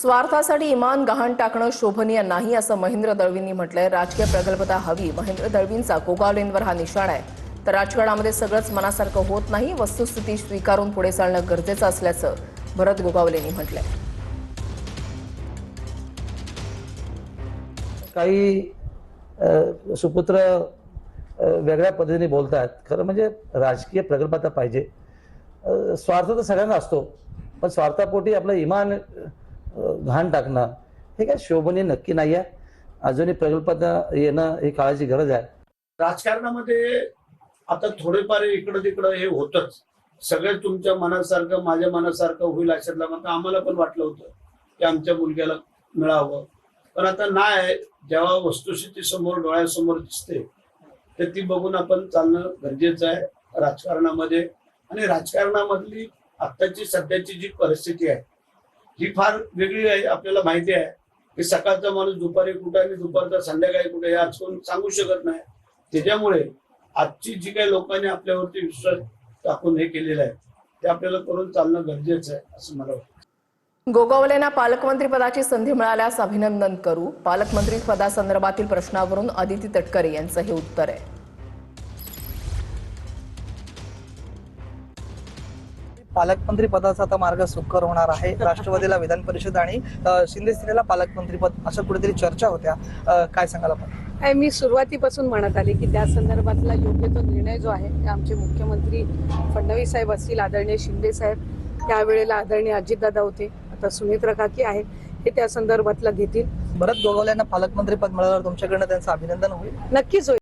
स्वार्थासाठी इमान गहाण टाकणं शोभनीय नाही असं महेंद्र दळवींनी म्हटलंय। राजकीय प्रगल्भता हवी, महेंद्र दळवींचा गोगावलेंवर हा निशाणा आहे। तर राजकारणामध्ये सगळंच मनासारखं होत नाही, वस्तुस्थिती स्वीकारून पुढे चालणं गरजेचं असल्याचं भरत गोगावलेंनी म्हटलंय। काही सुपुत्र वेगळ्या पद्धतीने बोलतात। खरं म्हणजे राजकीय प्रगल्भता पाहिजे। स्वार्थ तर सगळ्यांना असतो, पण स्वार्थापोटी आपलं इमान घाण टाकणं हे काय शोभनीय नक्की नाही आहे। अजूनही प्रगल्भता येणं ही काळाची गरज आहे। राजकारणामध्ये आता थोडेफार इकडं तिकडं हे होतच। सगळे तुमच्या मनासारखं माझ्या मनासारखं होईल अशातला मग आम्हाला पण वाटलं होतं की आमच्या मुलग्याला मिळावं, पण आता नाही। जेव्हा वस्तुस्थिती समोर डोळ्यासमोर दिसते तर ती बघून आपण चालणं गरजेचं आहे राजकारणामध्ये। आणि राजकारणामधली आत्ताची सध्याची जी परिस्थिती आहे ही फार वेगळी आहे। आपल्याला माहिती आहे की सकाळचा माणूस दुपारी कुठे आणि दुपारचा संध्याकाळी कुठे आज कोण सांगू शकत नाही। त्याच्यामुळे आजची जी काही लोकांनी आपल्यावरती विश्वास टाकून हे केलेलं आहे ते आपल्याला करून चालणं गरजेचं आहे असं मला वाटतं। गोगावलेंना पालकमंत्री पदाची संधी मिळाल्यास अभिनंदन करू। पालकमंत्री पदासंदर्भातील प्रश्नावरून अदिती तटकरे यांचं हे उत्तर आहे। पालकमंत्री पदाचा आता मार्ग सुकर होणार आहे। राष्ट्रवादीला विधान परिषद आणि शिंदे सेनेला पालकमंत्री पद असं कुठेतरी चर्चा होत्या, काय सांगाल आपण? मी सुरुवातीपासून म्हणत आले की त्या संदर्भातला योग्य तो निर्णय जो आहे ते आमचे मुख्यमंत्री फडणवीस साहेब असतील, आदरणीय शिंदे साहेब, त्यावेळेला आदरणीय अजितदादा होते, आता सुनेत्रा काकी आहे, हे त्या संदर्भातला घेतील। भरत गोगावलेंना पालकमंत्री पद मिळाल्यावर तुमच्याकडनं त्यांचं अभिनंदन होईल? नक्कीच होईल।